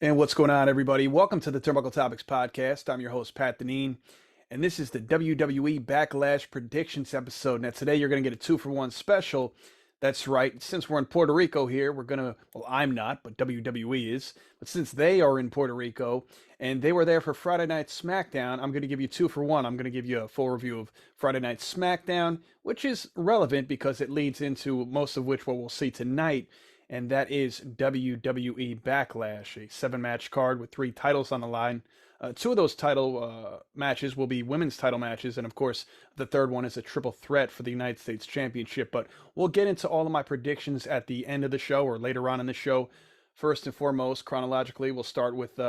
And what's going on, everybody? Welcome to the Turnbuckle Topics podcast. I'm your host, Pat Deneen, and this is the WWE Backlash predictions episode. Now, today you're going to get a 2-for-1 special. That's right. Since we're in Puerto Rico here, we're going to, well, I'm not, but WWE is. But since they are in Puerto Rico and they were there for Friday Night SmackDown, I'm going to give you 2-for-1. I'm going to give you a full review of Friday Night SmackDown, which is relevant because it leads into most of which what we'll see tonight, and that is WWE Backlash, a 7-match card with 3 titles on the line. 2 of those title matches will be women's title matches, and of course, the third one is a triple threat for the United States Championship. But we'll get into all of my predictions at the end of the show or later on in the show. First and foremost, chronologically, we'll start with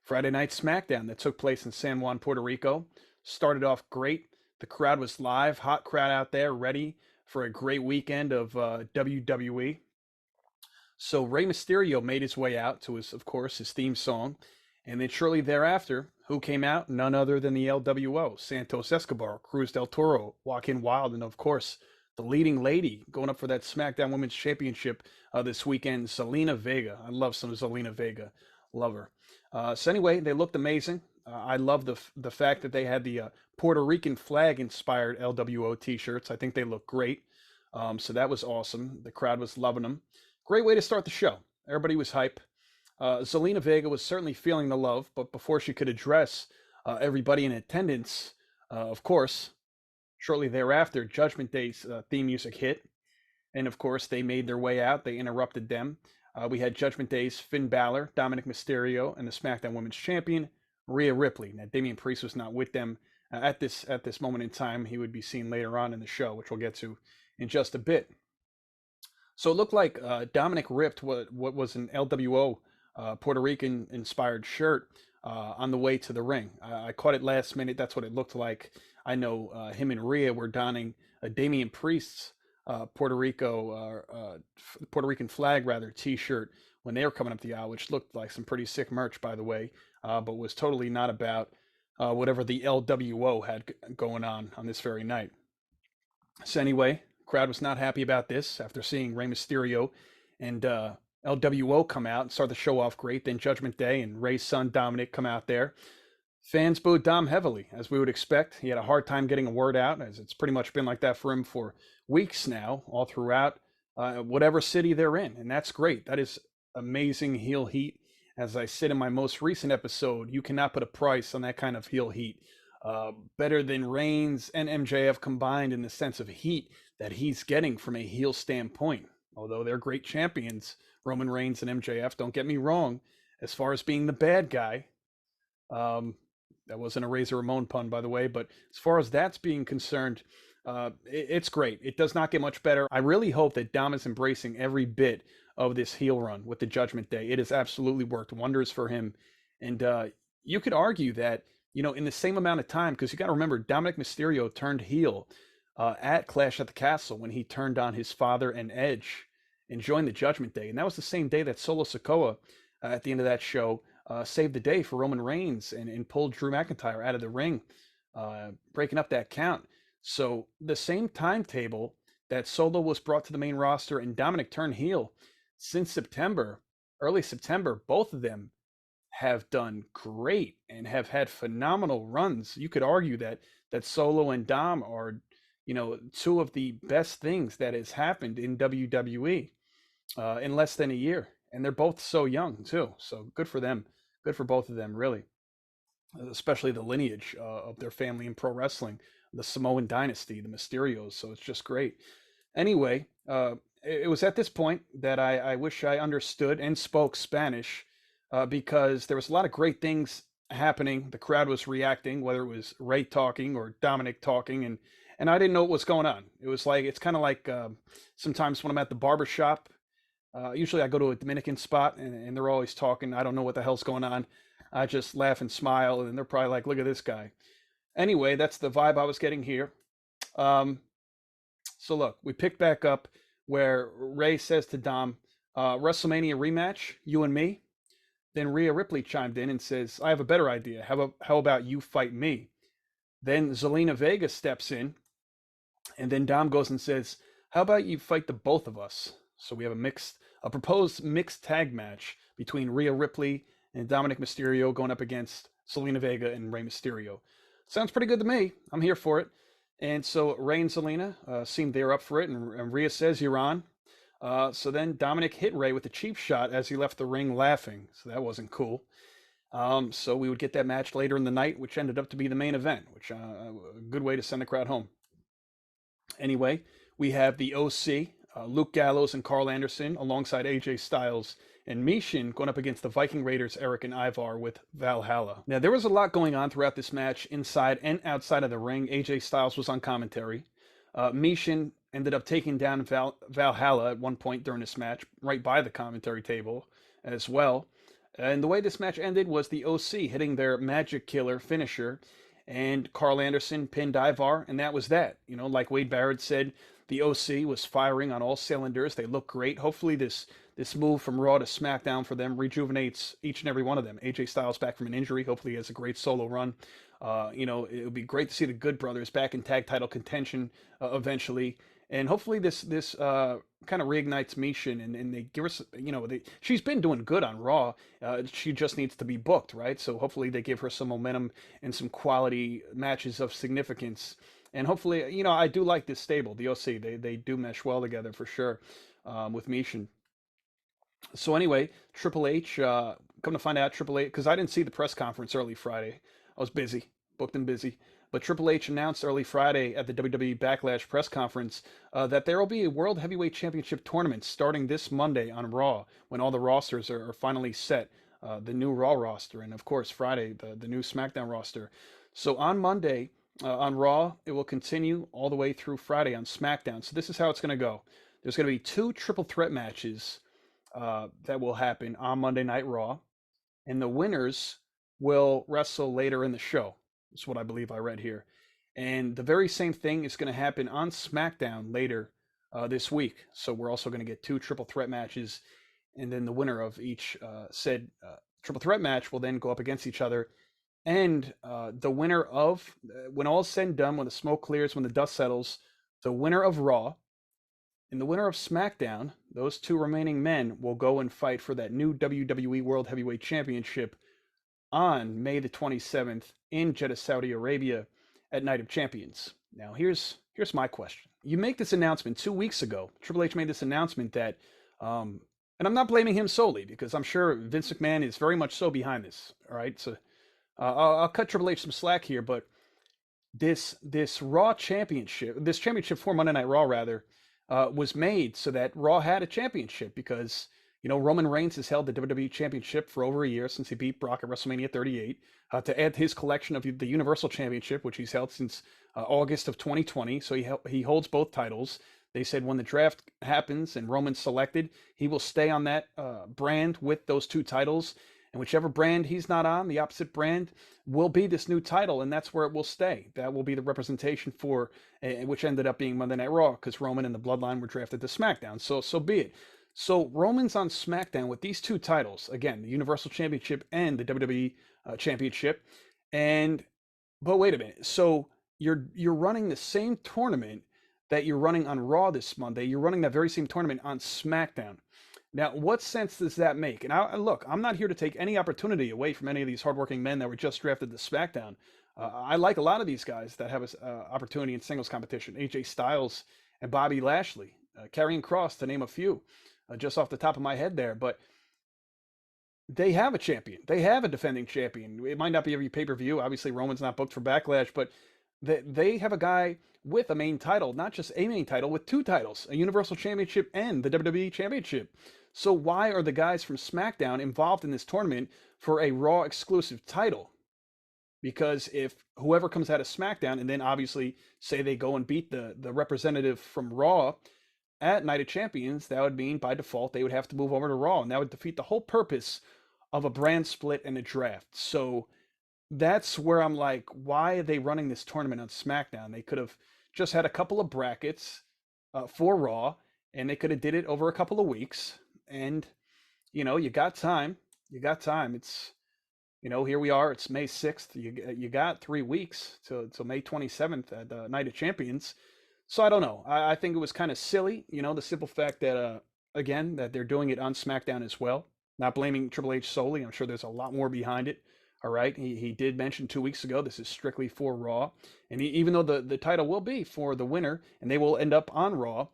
Friday Night SmackDown that took place in San Juan, Puerto Rico. Started off great. The crowd was live, hot crowd out there, ready for a great weekend of WWE. So Rey Mysterio made his way out to his, of course, his theme song. And then shortly thereafter, who came out? None other than the LWO, Santos Escobar, Cruz del Toro, Joaquin Wilde, and of course, the leading lady going up for that SmackDown Women's Championship this weekend, Zelina Vega. I love some Zelina Vega. Love her. So anyway, they looked amazing. I love the fact that they had the Puerto Rican flag inspired LWO t-shirts. I think they look great. So that was awesome. The crowd was loving them. Great way to start the show. Everybody was hype. Zelina Vega was certainly feeling the love, but before she could address everybody in attendance, of course, shortly thereafter, Judgment Day's theme music hit. And of course, they made their way out. They interrupted them. We had Judgment Day's Finn Balor, Dominic Mysterio, and the SmackDown Women's Champion, Rhea Ripley. Now, Damian Priest was not with them at this moment in time. He would be seen later on in the show, which we'll get to in just a bit. So it looked like Dominic ripped what was an LWO Puerto Rican inspired shirt on the way to the ring. I caught it last minute. That's what it looked like. I know him and Rhea were donning a Damian Priest's Puerto Rican flag rather t-shirt when they were coming up the aisle, which looked like some pretty sick merch, by the way, but was totally not about whatever the LWO had going on this very night. So anyway, crowd was not happy about this after seeing Rey Mysterio and LWO come out and start the show off great. Then Judgment Day and Rey's son Dominic come out there. Fans booed Dom heavily, as we would expect. He had a hard time getting a word out, as it's pretty much been like that for him for weeks now, all throughout whatever city they're in. And that's great. That is amazing heel heat. As I said in my most recent episode, you cannot put a price on that kind of heel heat. Better than Reigns and MJF combined in the sense of heat that he's getting from a heel standpoint. Although they're great champions, Roman Reigns and MJF, don't get me wrong, as far as being the bad guy, that wasn't a Razor Ramon pun, by the way, but as far as that's being concerned, it's great. It does not get much better. I really hope that Dom is embracing every bit of this heel run with the Judgment Day. It has absolutely worked wonders for him. And you could argue that, in the same amount of time, because you got to remember, Dominic Mysterio turned heel at Clash at the Castle when he turned on his father and Edge and joined the Judgment Day. And that was the same day that Solo Sikoa, at the end of that show, saved the day for Roman Reigns and pulled Drew McIntyre out of the ring, breaking up that count. So the same timetable that Solo was brought to the main roster and Dominic turned heel, since September, early September, both of them have done great and have had phenomenal runs. You could argue that Solo and Dom are, 2 of the best things that has happened in WWE in less than a year. And they're both so young too. So good for them. Good for both of them, really. Especially the lineage of their family in pro wrestling, the Samoan dynasty, the Mysterios. So it's just great. Anyway, it was at this point that I wish I understood and spoke Spanish because there was a lot of great things happening. The crowd was reacting, whether it was Ray talking or Dominic talking, and I didn't know what was going on. It was like, it's kind of like sometimes when I'm at the barber shop, usually I go to a Dominican spot and they're always talking. I don't know what the hell's going on. I just laugh and smile, and they're probably like, look at this guy. Anyway, that's the vibe I was getting here. So look, we picked back up where Ray says to Dom, WrestleMania rematch, you and me. Then Rhea Ripley chimed in and says, I have a better idea. How about you fight me? Then Zelina Vega steps in, and then Dom goes and says, how about you fight the both of us? So we have a proposed mixed tag match between Rhea Ripley and Dominic Mysterio going up against Zelina Vega and Rey Mysterio. Sounds pretty good to me. I'm here for it. And so Rey and Zelina seemed they're up for it, and Rhea says, "You're on." So then Dominic hit Rey with a cheap shot as he left the ring laughing. So that wasn't cool. So we would get that match later in the night, which ended up to be the main event, which a good way to send the crowd home. Anyway, we have the OC, Luke Gallows and Carl Anderson, alongside AJ Styles and Mishin going up against the Viking Raiders, Eric and Ivar, with Valhalla. Now, there was a lot going on throughout this match, inside and outside of the ring. AJ Styles was on commentary. Mishin ended up taking down Valhalla at one point during this match, right by the commentary table as well. And the way this match ended was the OC hitting their Magic Killer finisher, and Carl Anderson pinned Ivar, and that was that. You know, like Wade Barrett said, the OC was firing on all cylinders. They look great. Hopefully this move from Raw to SmackDown for them rejuvenates each and every one of them. AJ Styles back from an injury. Hopefully he has a great solo run. You know, it would be great to see the Good Brothers back in tag title contention eventually. And hopefully this kind of reignites Mishin, and they give her, you know, she's been doing good on Raw. She just needs to be booked, right? So hopefully they give her some momentum and some quality matches of significance. And hopefully, you know, I do like this stable, the OC. They do mesh well together for sure with Mishin. So anyway, Triple H, come to find out, Triple H, because I didn't see the press conference early Friday. I was busy, booked and busy. But Triple H announced early Friday at the WWE Backlash press conference that there will be a World Heavyweight Championship tournament starting this Monday on Raw, when all the rosters are finally set. The new Raw roster, and of course Friday, the new SmackDown roster. So on Monday, on Raw, it will continue all the way through Friday on SmackDown. So this is how it's going to go. There's going to be 2 triple threat matches that will happen on Monday Night Raw, and the winners will wrestle later in the show. That's what I believe I read here. And the very same thing is going to happen on SmackDown later this week. So we're also going to get 2 triple threat matches, and then the winner of each said triple threat match will then go up against each other. And the winner of, when all is said and done, when the smoke clears, when the dust settles, the winner of Raw and the winner of SmackDown, those 2 remaining men will go and fight for that new WWE World Heavyweight Championship on May the 27th in Jeddah, Saudi Arabia at Night of Champions. Now, here's my question. You make this announcement 2 weeks ago. Triple H made this announcement that, and I'm not blaming him solely, because I'm sure Vince McMahon is very much so behind this. All right, so I'll cut Triple H some slack here, but this Raw championship, this championship for Monday Night Raw rather, was made so that Raw had a championship, because, you know, Roman Reigns has held the WWE Championship for over a year since he beat Brock at WrestleMania 38. To add to his collection of the Universal Championship, which he's held since August of 2020, so he holds both titles. They said when the draft happens and Roman's selected, he will stay on that brand with those 2 titles. And whichever brand he's not on, the opposite brand, will be this new title, and that's where it will stay. That will be the representation for, which ended up being Monday Night Raw, because Roman and the Bloodline were drafted to SmackDown. So be it. So Roman's on SmackDown with these 2 titles, again, the Universal Championship and the WWE Championship. But wait a minute. So you're running the same tournament that you're running on Raw this Monday. You're running that very same tournament on SmackDown. Now, what sense does that make? And look, I'm not here to take any opportunity away from any of these hardworking men that were just drafted to SmackDown. I like a lot of these guys that have an opportunity in singles competition. AJ Styles and Bobby Lashley, Karrion Kross, to name a few, just off the top of my head there. But they have a champion. They have a defending champion. It might not be every pay-per-view. Obviously, Roman's not booked for Backlash, but they have a guy with a main title, not just a main title, with 2 titles, a Universal Championship and the WWE Championship. So why are the guys from SmackDown involved in this tournament for a Raw exclusive title? Because if whoever comes out of SmackDown, and then obviously say they go and beat the representative from Raw at Night of Champions, that would mean by default they would have to move over to Raw, and that would defeat the whole purpose of a brand split and a draft. So that's where I'm like, why are they running this tournament on SmackDown? They could have just had a couple of brackets for Raw, and they could have did it over a couple of weeks. And, you know, you got time. It's, you know, here we are. It's May 6th. You got 3 weeks till May 27th at the Night of Champions. So I don't know. I think it was kind of silly, you know, the simple fact that, again, that they're doing it on SmackDown as well. Not blaming Triple H solely. I'm sure there's a lot more behind it. All right. He did mention 2 weeks ago this is strictly for Raw. And even though the title will be for the winner and they will end up on Raw,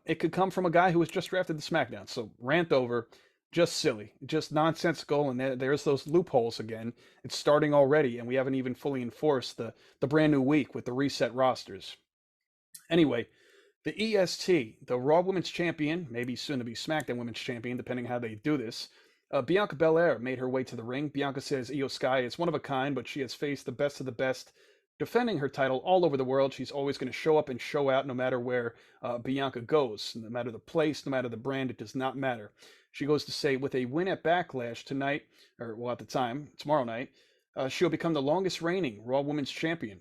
it could come from a guy who was just drafted to SmackDown. So rant over. Just silly, just nonsensical, and there's those loopholes again. It's starting already, and we haven't even fully enforced the brand new week with the reset rosters. Anyway, the EST, the Raw Women's Champion, maybe soon to be SmackDown Women's Champion, depending how they do this. Bianca Belair made her way to the ring. Bianca says Io Sky is one of a kind, but she has faced the best of the best, defending her title all over the world. She's always going to show up and show out no matter where Bianca goes, no matter the place, no matter the brand, it does not matter. She goes to say, with a win at Backlash tonight, or well, at the time, tomorrow night, she'll become the longest reigning Raw Women's Champion.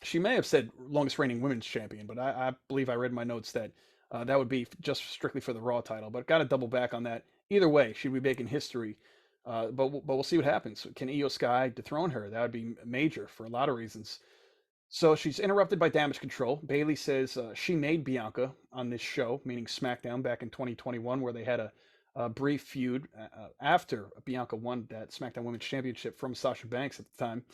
She may have said longest reigning Women's Champion, but I believe I read in my notes that that would be just strictly for the Raw title. But got to double back on that. Either way, she'd be making history. But we'll see what happens. Can Io Sky dethrone her? That would be major for a lot of reasons. So she's interrupted by Damage Control. Bayley says she made Bianca on this show, meaning SmackDown back in 2021, where they had a brief feud after Bianca won that SmackDown Women's Championship from Sasha Banks at the time.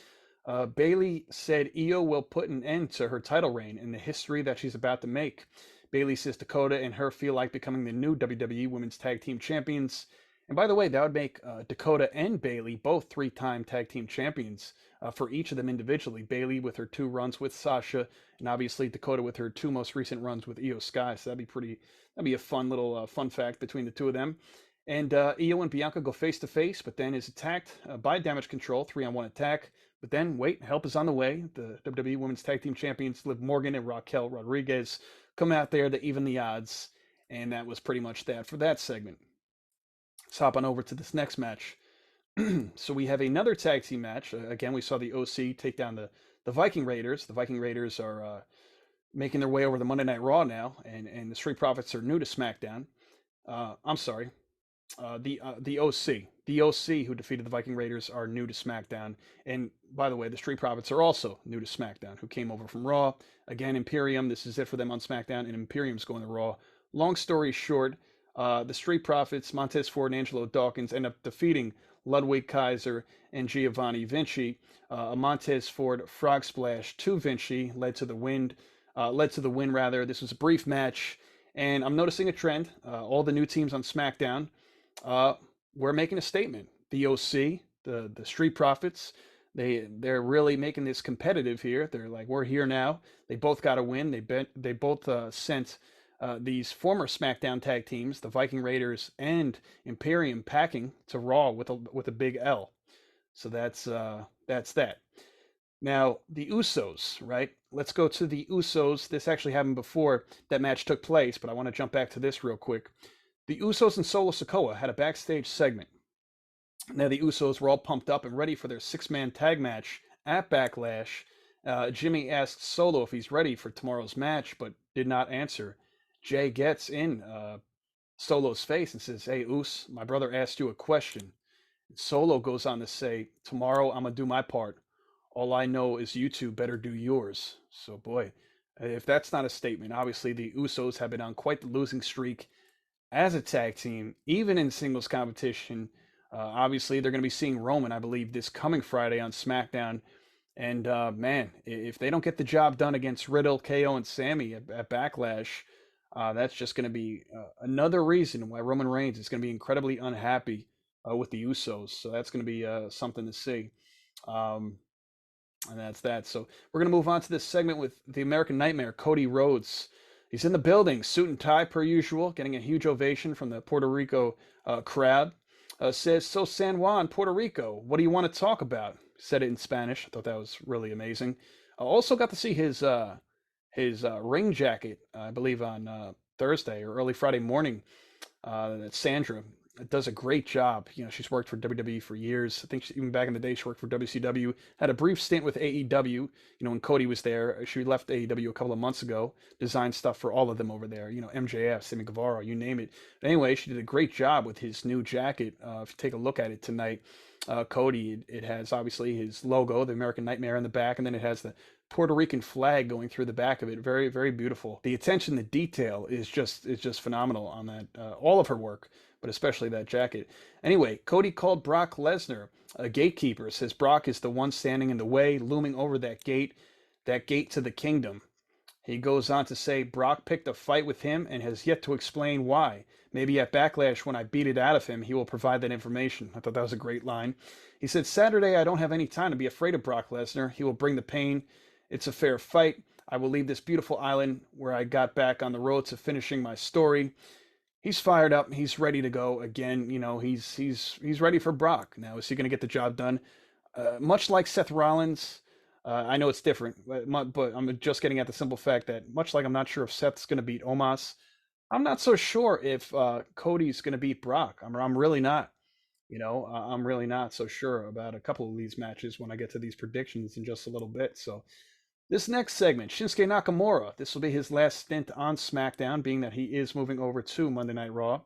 Bayley said Io will put an end to her title reign in the history that she's about to make. Bayley says Dakota and her feel like becoming the new WWE Women's Tag Team Champions. And by the way, that would make Dakota and Bayley both 3-time tag team champions for each of them individually. Bayley with her 2 runs with Sasha, and obviously Dakota with her 2 most recent runs with Io Sky. So that'd be a fun little fun fact between the 2 of them. And Io and Bianca go face to face, but then is attacked by Damage Control, 3-on-1 attack. But then wait, help is on the way. The WWE Women's Tag Team Champions Liv Morgan and Raquel Rodriguez come out there to even the odds, and that was pretty much that for that segment. Let's hop on over to this next match. So we have another tag team match. Again, we saw the OC take down the Viking Raiders. The Viking Raiders are making their way over to Monday Night Raw now, and the Street Profits are new to SmackDown. I'm sorry, the OC. The OC who defeated the Viking Raiders are new to SmackDown. And by the way, the Street Profits are also new to SmackDown, who came over from Raw. Again, Imperium, this is it for them on SmackDown, and Imperium's going to Raw. Long story short, the Street Profits, Montez Ford and Angelo Dawkins, end up defeating Ludwig Kaiser and Giovanni Vinci. A Montez Ford frog splash to Vinci led to the win. This was a brief match, and I'm noticing a trend. All the new teams on SmackDown, we're making a statement. The OC, the Street Profits, they're really making this competitive here. They're like, we're here now. They both got a win. They both sent these former SmackDown tag teams, the Viking Raiders and Imperium, packing to Raw with a big L. So that's that. Now the Usos, right? Let's go to the Usos. This actually happened before that match took place, but I want to jump back to this real quick. The Usos and Solo Sikoa had a backstage segment. Now the Usos were all pumped up and ready for their 6-man tag match at Backlash. Jimmy asked Solo if he's ready for tomorrow's match, but did not answer. Jay gets in Solo's face and says, "Hey, Us, my brother asked you a question." Solo goes on to say, "Tomorrow I'm going to do my part. All I know is you two better do yours." So, boy, if that's not a statement, obviously the Usos have been on quite the losing streak as a tag team, even in singles competition. Obviously, they're going to be seeing Roman, I believe, this coming Friday on SmackDown. And, man, if they don't get the job done against Riddle, KO, and Sammy at Backlash, that's just going to be another reason why Roman Reigns is going to be incredibly unhappy with the Usos. So that's going to be something to see. And that's that. So we're going to move on to this segment with the American Nightmare, Cody Rhodes. He's in the building, suit and tie per usual, getting a huge ovation from the Puerto Rico crowd. Says, "So San Juan, Puerto Rico, what do you want to talk about?" Said it in Spanish. I thought that was really amazing. I also got to see his ring jacket, I believe, on Thursday or early Friday morning. Sandra does a great job. You know, she's worked for WWE for years. I think even back in the day, she worked for WCW. Had a brief stint with AEW. You know, when Cody was there, she left AEW a couple of months ago. Designed stuff for all of them over there. You know, MJF, Sammy Guevara, you name it. But anyway, she did a great job with his new jacket. If you take a look at it tonight, Cody, it has obviously his logo, the American Nightmare, in the back, and then it has the Puerto Rican flag going through the back of it. Very, very beautiful. The attention to detail is just phenomenal on that. All of her work, but especially that jacket. Anyway, Cody called Brock Lesnar a gatekeeper. Says Brock is the one standing in the way, looming over that gate to the kingdom. He goes on to say Brock picked a fight with him and has yet to explain why. Maybe at Backlash, when I beat it out of him, he will provide that information. I thought that was a great line. He said, Saturday, I don't have any time to be afraid of Brock Lesnar. He will bring the pain. It's a fair fight. I will leave this beautiful island where I got back on the road to finishing my story. He's fired up. He's ready to go again. You know, he's ready for Brock. Now, is he going to get the job done? Much like Seth Rollins, I know it's different, but I'm just getting at the simple fact that much like I'm not sure if Seth's going to beat Omos, I'm not so sure if Cody's going to beat Brock. I'm really not. You know, I'm really not so sure about a couple of these matches when I get to these predictions in just a little bit. So this next segment, Shinsuke Nakamura, this will be his last stint on SmackDown, being that he is moving over to Monday Night Raw.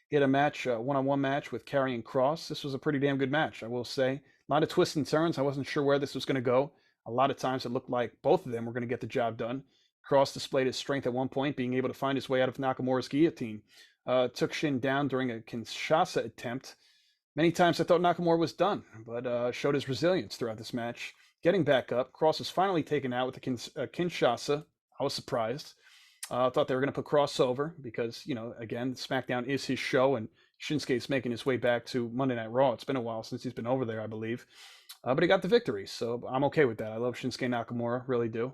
He had a match, one-on-one match with Karrion Kross. This was a pretty damn good match, I will say. A lot of twists and turns. I wasn't sure where this was going to go. A lot of times it looked like both of them were going to get the job done. Kross displayed his strength at one point, being able to find his way out of Nakamura's guillotine. Took Shin down during a Kinshasa attempt. Many times I thought Nakamura was done, but showed his resilience throughout this match. Getting back up, Kross was finally taken out with the Kinshasa. I was surprised. Thought they were going to put Kross over because, you know, again, SmackDown is his show, and Shinsuke's making his way back to Monday Night Raw. It's been a while since he's been over there, I believe. But he got the victory, so I'm okay with that. I love Shinsuke Nakamura, really do.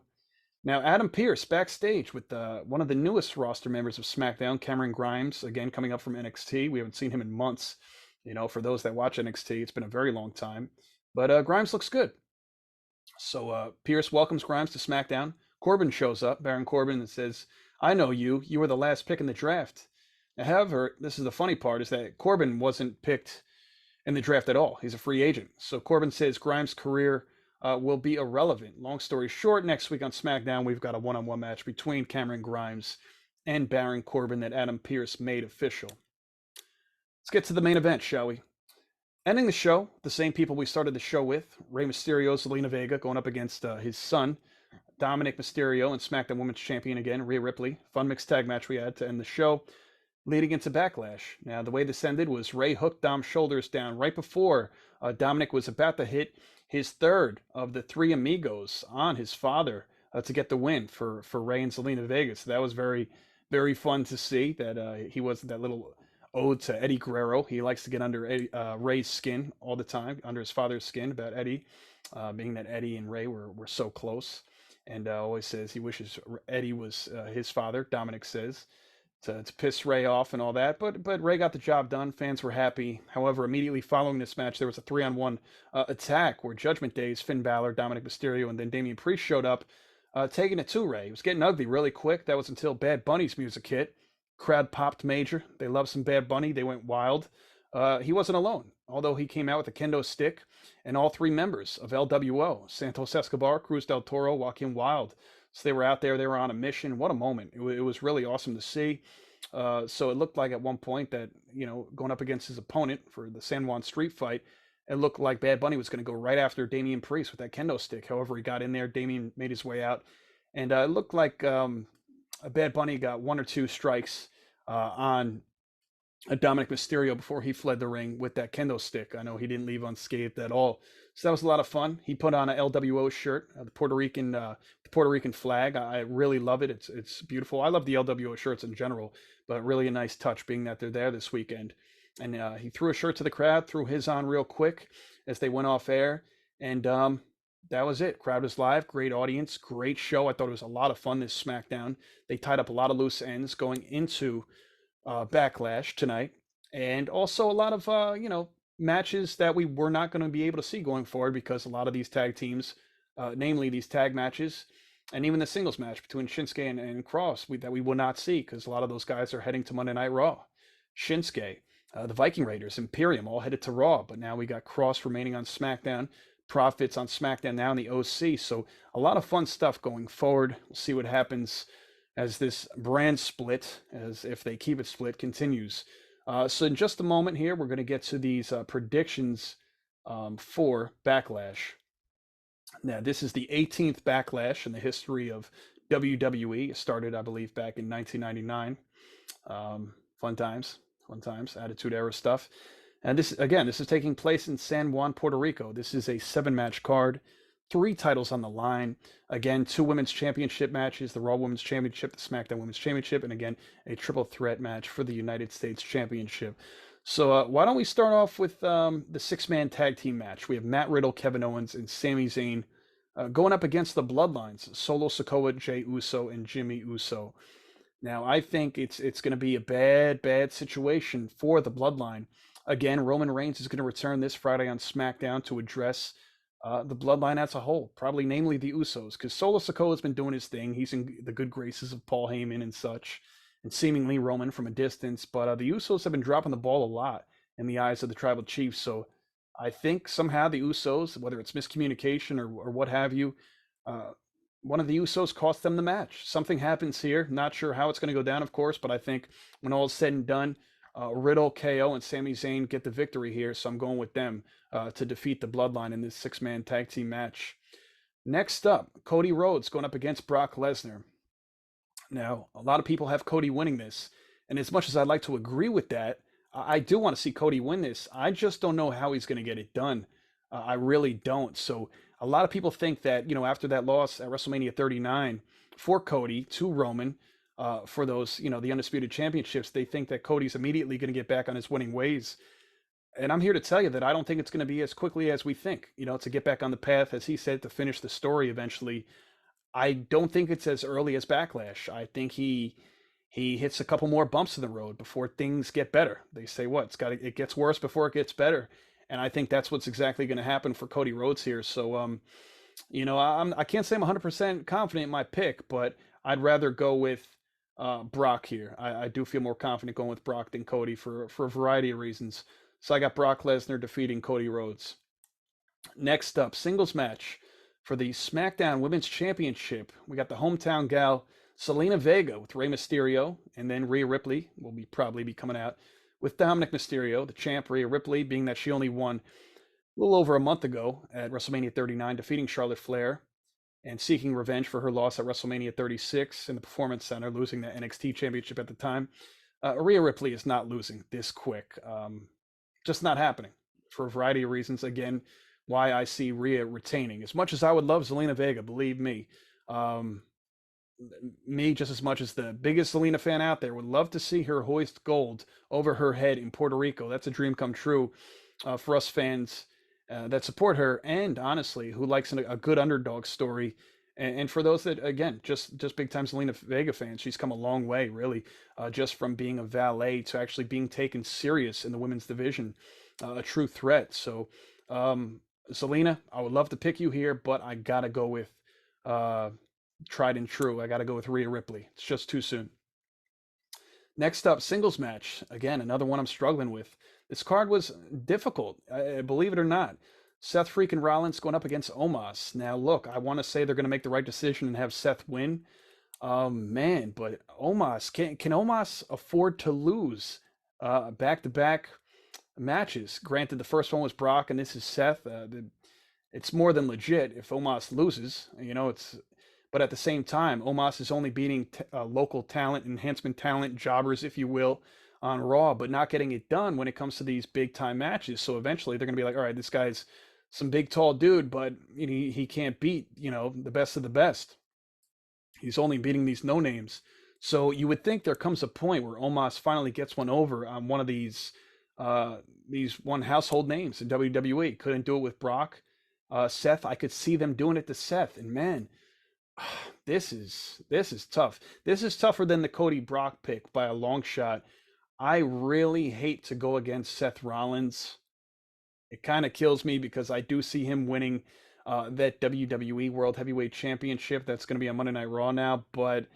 Now, Adam Pearce backstage with one of the newest roster members of SmackDown, Cameron Grimes, again coming up from NXT. We haven't seen him in months. You know, for those that watch NXT, it's been a very long time. But Grimes looks good. So Pearce welcomes Grimes to SmackDown. Corbin shows up, Baron Corbin, and says, I know you. You were the last pick in the draft. Now, however, this is the funny part, is that Corbin wasn't picked in the draft at all. He's a free agent. So Corbin says Grimes' career will be irrelevant. Long story short, next week on SmackDown, we've got a one-on-one match between Cameron Grimes and Baron Corbin that Adam Pearce made official. Let's get to the main event, shall we? Ending the show, the same people we started the show with, Rey Mysterio, Zelina Vega, going up against his son, Dominic Mysterio, and SmackDown Women's Champion again, Rhea Ripley. Fun mixed tag match we had to end the show, leading into Backlash. Now, the way this ended was Rey hooked Dom's shoulders down right before Dominic was about to hit his third of the three amigos on his father to get the win for Rey and Zelina Vega. So that was very, very fun to see that he was that little ode to Eddie Guerrero. He likes to get under Rey's skin all the time, under his father's skin about Eddie, being that Eddie and Rey were so close. And always says he wishes Eddie was his father, Dominic says, to piss Rey off and all that. But Rey got the job done. Fans were happy. However, immediately following this match, there was a 3-on-1 attack where Judgment Day's Finn Balor, Dominic Mysterio, and then Damian Priest showed up, taking it to Rey. It was getting ugly really quick. That was until Bad Bunny's music hit. Crowd popped major. They loved some Bad Bunny. They went wild. He wasn't alone, although he came out with a kendo stick, and all three members of LWO, Santos Escobar, Cruz del Toro, Joaquin Wild. So they were out there. They were on a mission. What a moment. It was really awesome to see. So it looked like at one point that, you know, going up against his opponent for the San Juan Street Fight, it looked like Bad Bunny was going to go right after Damian Priest with that kendo stick. However, he got in there. Damian made his way out. And it looked like Bad Bunny got one or two strikes on Dominic Mysterio before he fled the ring with that kendo stick. I know he didn't leave unscathed at all. So that was a lot of fun. He put on a LWO shirt, the Puerto Rican flag. I really love it. It's beautiful. I love the LWO shirts in general, but really a nice touch being that they're there this weekend. And he threw a shirt to the crowd, threw his on real quick as they went off air. And that was it. Crowd was live. Great audience. Great show. I thought it was a lot of fun, this SmackDown. They tied up a lot of loose ends going into Backlash tonight. And also a lot of, matches that we were not going to be able to see going forward because a lot of these tag teams, namely these tag matches, and even the singles match between Shinsuke and Kross, that we will not see because a lot of those guys are heading to Monday Night Raw. Shinsuke, the Viking Raiders, Imperium, all headed to Raw, but now we got Kross remaining on SmackDown, Profits on SmackDown now in the OC, so a lot of fun stuff going forward. We'll see what happens as this brand split, as if they keep it split, continues. So in just a moment here, we're going to get to these predictions for Backlash. Now, this is the 18th Backlash in the history of WWE. It started, I believe, back in 1999. Fun times. fun times, Attitude Era stuff. And this, again, this is taking place in San Juan, Puerto Rico. This is a 7-match card, 3 titles on the line. Again, 2 women's championship matches, the Raw Women's Championship, the SmackDown Women's Championship, and again, a triple threat match for the United States Championship. So why don't we start off with the 6-man tag team match? We have Matt Riddle, Kevin Owens, and Sami Zayn going up against the Bloodlines, Solo Sikoa, Jey Uso, and Jimmy Uso. Now, I think it's going to be a bad situation for the Bloodline. Again, Roman Reigns is going to return this Friday on SmackDown to address the Bloodline as a whole, probably namely the Usos, because Solo Sikoa has been doing his thing. He's in the good graces of Paul Heyman and such, and seemingly Roman from a distance. But the Usos have been dropping the ball a lot in the eyes of the Tribal Chiefs. So I think somehow the Usos, whether it's miscommunication or what have you, one of the Usos cost them the match. Something happens here. Not sure how it's going to go down, of course, but I think when all is said and done, Riddle, KO, and Sami Zayn get the victory here, so I'm going with them to defeat the Bloodline in this 6-man tag team match. Next up, Cody Rhodes going up against Brock Lesnar. Now, a lot of people have Cody winning this, and as much as I'd like to agree with that, I do want to see Cody win this. I just don't know how he's going to get it done. I really don't. So a lot of people think that, after that loss at WrestleMania 39 for Cody to Roman, for those, the Undisputed Championships, they think that Cody's immediately going to get back on his winning ways. And I'm here to tell you that I don't think it's going to be as quickly as we think, to get back on the path, as he said, to finish the story eventually. I don't think it's as early as Backlash. I think he hits a couple more bumps in the road before things get better. They say it gets worse before it gets better. And I think that's what's exactly going to happen for Cody Rhodes here. So, I can't say I'm 100% confident in my pick, but I'd rather go with Brock here. I do feel more confident going with Brock than Cody for a variety of reasons. So I got Brock Lesnar defeating Cody Rhodes. Next up, singles match for the SmackDown Women's Championship. We got the hometown gal, Zelina Vega, with Rey Mysterio, and then Rhea Ripley will probably be coming out with Dominic Mysterio, the champ. Rhea Ripley, being that she only won a little over a month ago at WrestleMania 39, defeating Charlotte Flair and seeking revenge for her loss at WrestleMania 36 in the Performance Center, losing the NXT Championship at the time. Rhea Ripley is not losing this quick. Just not happening for a variety of reasons. Again, why I see Rhea retaining. As much as I would love Zelina Vega, believe me, just as much as the biggest Zelina fan out there, would love to see her hoist gold over her head in Puerto Rico. That's a dream come true for us fans that support her, and honestly, who likes a good underdog story. And for those that, again, just big time Zelina Vega fans, she's come a long way, really, just from being a valet to actually being taken serious in the women's division, a true threat. So, Zelina, I would love to pick you here, but I gotta go with tried and true. I gotta go with Rhea Ripley. It's just too soon. Next up, singles match. Again, another one I'm struggling with. This card was difficult, believe it or not. Seth freaking Rollins going up against Omos. Now, look, I want to say they're going to make the right decision and have Seth win. Man, but Omos, can Omos afford to lose back-to-back matches? Granted, the first one was Brock, and this is Seth. It's more than legit if Omos loses. But at the same time, Omos is only beating local talent, enhancement talent, jobbers, if you will, on Raw, but not getting it done when it comes to these big-time matches. So eventually they're going to be like, all right, this guy's some big, tall dude, but he can't beat, the best of the best. He's only beating these no-names. So you would think there comes a point where Omos finally gets one over on one of these one household names in WWE. Couldn't do it with Brock. Seth, I could see them doing it to Seth, and man, this is tough. This is tougher than the Cody Brock pick by a long shot. I really hate to go against Seth Rollins. It kind of kills me because I do see him winning that WWE World Heavyweight Championship. That's going to be on Monday Night Raw now, but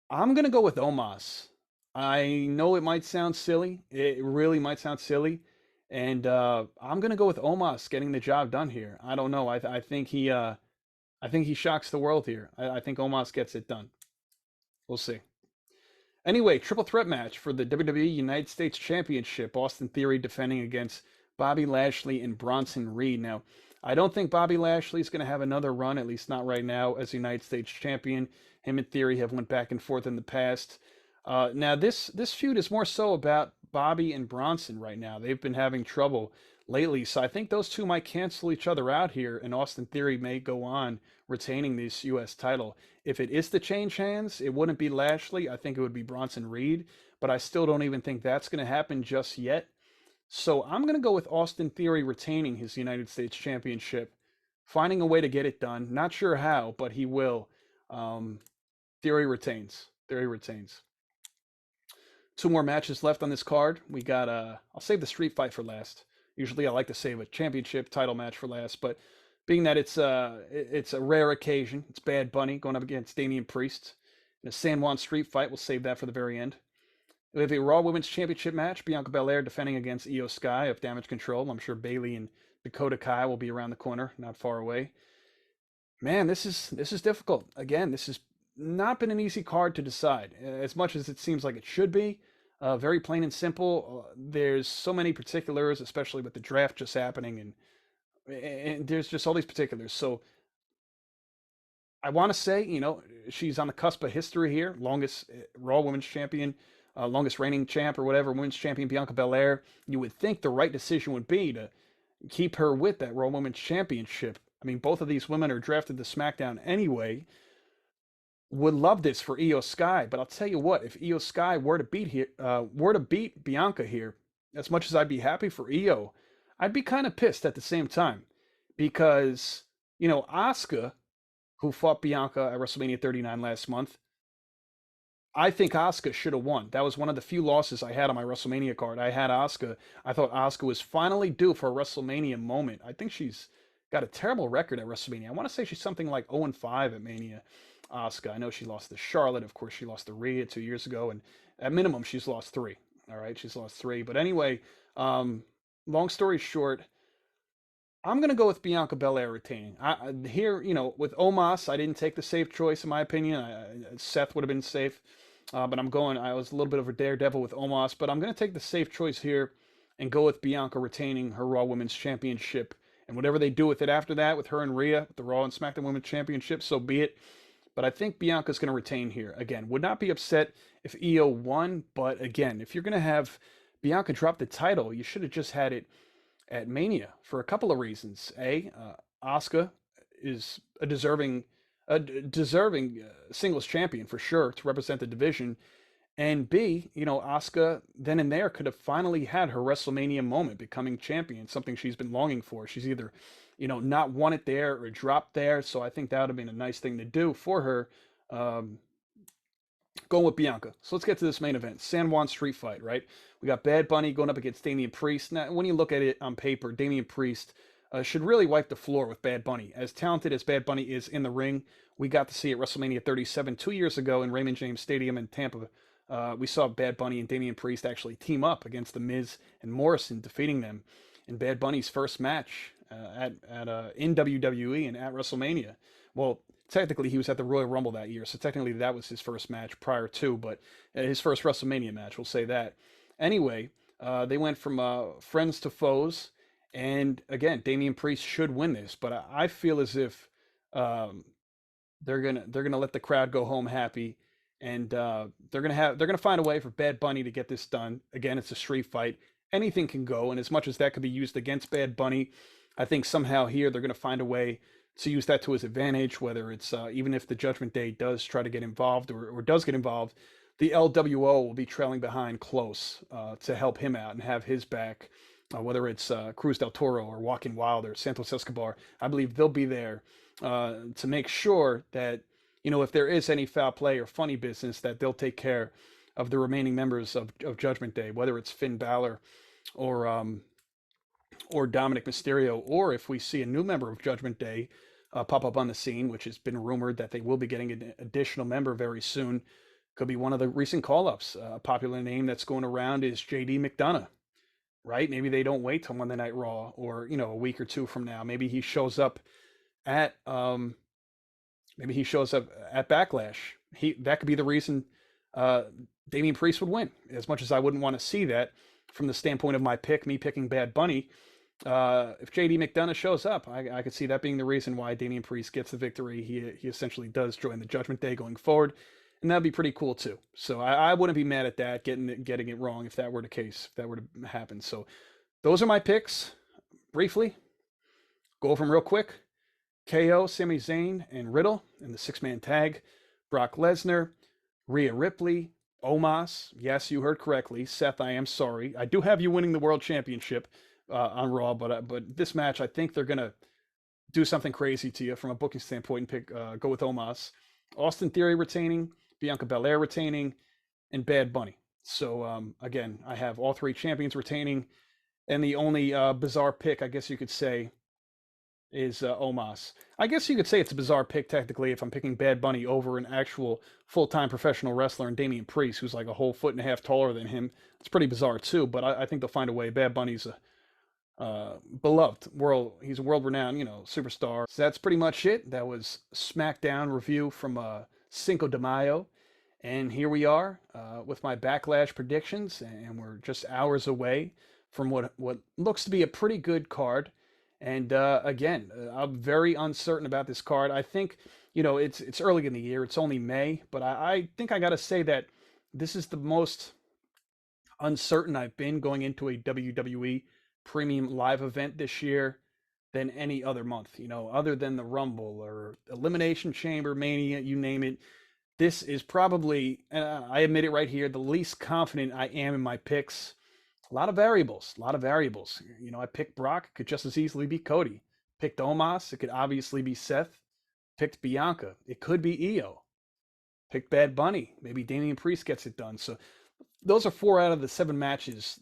I'm going to go with Omos. I know it might sound silly. It really might sound silly. And I'm going to go with Omos getting the job done here. I don't know. I think he shocks the world here. I think Omos gets it done. We'll see. Anyway, triple threat match for the WWE United States Championship. Austin Theory defending against Bobby Lashley and Bronson Reed. Now, I don't think Bobby Lashley is going to have another run, at least not right now, as United States Champion. Him and Theory have went back and forth in the past. Now, this feud is more so about Bobby and Bronson right now. They've been having trouble lately, so I think those two might cancel each other out here, and Austin Theory may go on retaining this U.S. title. If it is to change hands, it wouldn't be Lashley. I think it would be Bronson Reed, but I still don't even think that's going to happen just yet. So I'm going to go with Austin Theory retaining his United States Championship, finding a way to get it done. Not sure how, but he will. Theory retains. Theory retains. Two more matches left on this card. We got I'll save the street fight for last. Usually I like to save a championship title match for last, but being that it's a rare occasion, it's Bad Bunny going up against Damian Priest in a San Juan Street Fight. We'll save that for the very end. We have a Raw Women's Championship match. Bianca Belair defending against Io Sky of Damage Control. I'm sure Bayley and Dakota Kai will be around the corner, not far away. Man, this is difficult. Again, this has not been an easy card to decide, as much as it seems like it should be. Very plain and simple. There's so many particulars, especially with the draft just happening, and there's just all these particulars. So I want to say, she's on the cusp of history here. Longest Raw Women's Champion, longest reigning champ or whatever, Women's Champion Bianca Belair. You would think the right decision would be to keep her with that Raw Women's Championship. I mean, both of these women are drafted to SmackDown anyway. Would love this for Io Sky, but I'll tell you what: if Io Sky were to beat Bianca here, as much as I'd be happy for Io, I'd be kind of pissed at the same time, because Asuka, who fought Bianca at WrestleMania 39 last month, I think Asuka should have won. That was one of the few losses I had on my WrestleMania card. I had Asuka. I thought Asuka was finally due for a WrestleMania moment. I think she's got a terrible record at WrestleMania. I want to say she's something like 0-5 at Mania. Asuka. I know she lost to Charlotte. Of course, she lost to Rhea 2 years ago, and at minimum, she's lost 3. All right, she's lost 3. But anyway, long story short, I'm gonna go with Bianca Belair retaining. Here, with Omos, I didn't take the safe choice in my opinion. Seth would have been safe, but I was a little bit of a daredevil with Omos, but I'm gonna take the safe choice here and go with Bianca retaining her Raw Women's Championship. And whatever they do with it after that, with her and Rhea, the Raw and SmackDown Women's Championship, so be it. But I think Bianca's going to retain here. Again, would not be upset if Io won, but again, if you're going to have Bianca drop the title, you should have just had it at Mania for a couple of reasons. Asuka is a deserving singles champion for sure to represent the division. And B, Asuka then and there could have finally had her WrestleMania moment, becoming champion, something she's been longing for. She's either not won it there or dropped there. So I think that would have been a nice thing to do for her. Going with Bianca. So let's get to this main event. San Juan Street Fight, right? We got Bad Bunny going up against Damian Priest. Now, when you look at it on paper, Damian Priest should really wipe the floor with Bad Bunny. As talented as Bad Bunny is in the ring, we got to see at WrestleMania 37 2 years ago in Raymond James Stadium in Tampa. We saw Bad Bunny and Damian Priest actually team up against The Miz and Morrison, defeating them in Bad Bunny's first match in WWE and at WrestleMania. Well, technically he was at the Royal Rumble that year, so technically that was his first match prior to, but his first WrestleMania match, we'll say that. Anyway, they went from friends to foes, and again, Damian Priest should win this, but I feel as if they're gonna let the crowd go home happy, and they're gonna find a way for Bad Bunny to get this done. Again, it's a street fight. Anything can go, and as much as that could be used against Bad Bunny, I think somehow here they're going to find a way to use that to his advantage, whether it's even if the Judgment Day does try to get involved or does get involved, the LWO will be trailing behind close to help him out and have his back, whether it's Cruz del Toro or Joaquin Wilder, Santos Escobar. I believe they'll be there to make sure that, if there is any foul play or funny business, that they'll take care of the remaining members of Judgment Day, whether it's Finn Balor or Dominic Mysterio, or if we see a new member of Judgment Day pop up on the scene, which has been rumored that they will be getting an additional member very soon. Could be one of the recent call-ups. A popular name that's going around is JD McDonough, right? Maybe they don't wait till Monday Night Raw or, a week or two from now. Maybe he shows up at Backlash. That could be the reason Damian Priest would win. As much as I wouldn't want to see that from the standpoint of me picking Bad Bunny, if JD McDonough shows up, I could see that being the reason why Damian Priest gets the victory. He essentially does join the Judgment Day going forward. and that'd be pretty cool too. So I wouldn't be mad at that, getting it wrong if that were the case, if that were to happen. So those are my picks. Briefly, go over them real quick. KO, Sami Zayn, and Riddle in the six-man tag. Brock Lesnar, Rhea Ripley, Omos. Yes, you heard correctly. Seth, I am sorry. I do have you winning the World Championship on Raw, but this match, I think they're gonna do something crazy to you from a booking standpoint and go with Omos. Austin Theory retaining, Bianca Belair retaining, and Bad Bunny. So again, I have all three champions retaining, and the only bizarre pick, I guess you could say, is Omos. I guess you could say it's a bizarre pick technically if I'm picking Bad Bunny over an actual full-time professional wrestler and Damian Priest, who's like a whole foot and a half taller than him. It's pretty bizarre too, but I think they'll find a way. Bad Bunny's a beloved he's a world-renowned, superstar. So that's pretty much it. That was SmackDown review from Cinco de Mayo. And here we are with my Backlash predictions, and we're just hours away from what looks to be a pretty good card. And again, I'm very uncertain about this card. I think, it's early in the year. It's only May, but I think I got to say that this is the most uncertain I've been going into a WWE premium live event this year than any other month, other than the Rumble or Elimination Chamber, Mania, you name it. This is probably, I admit it right here, the least confident I am in my picks. A lot of variables. I picked Brock, could just as easily be Cody. Picked Omos, it could obviously be Seth. Picked Bianca, it could be Io. Picked Bad Bunny, maybe Damian Priest gets it done. So those are 4 out of the 7 matches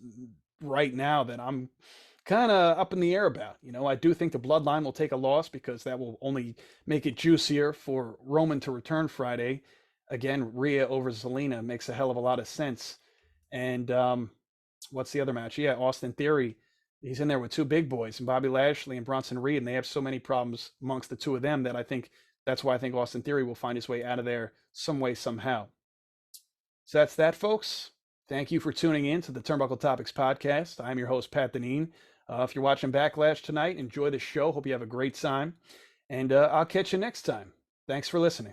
right now that I'm kind of up in the air about. I do think the Bloodline will take a loss because that will only make it juicier for Roman to return Friday. Again, Rhea over Zelina makes a hell of a lot of sense. And what's the other match? Yeah, Austin Theory. He's in there with 2 big boys, and Bobby Lashley and Bronson Reed, and they have so many problems amongst the 2 of them that that's why I think Austin Theory will find his way out of there some way, somehow. So that's that, folks. Thank you for tuning in to the Turnbuckle Topics podcast. I'm your host, Pat Deneen. If you're watching Backlash tonight, enjoy the show. Hope you have a great time. And I'll catch you next time. Thanks for listening.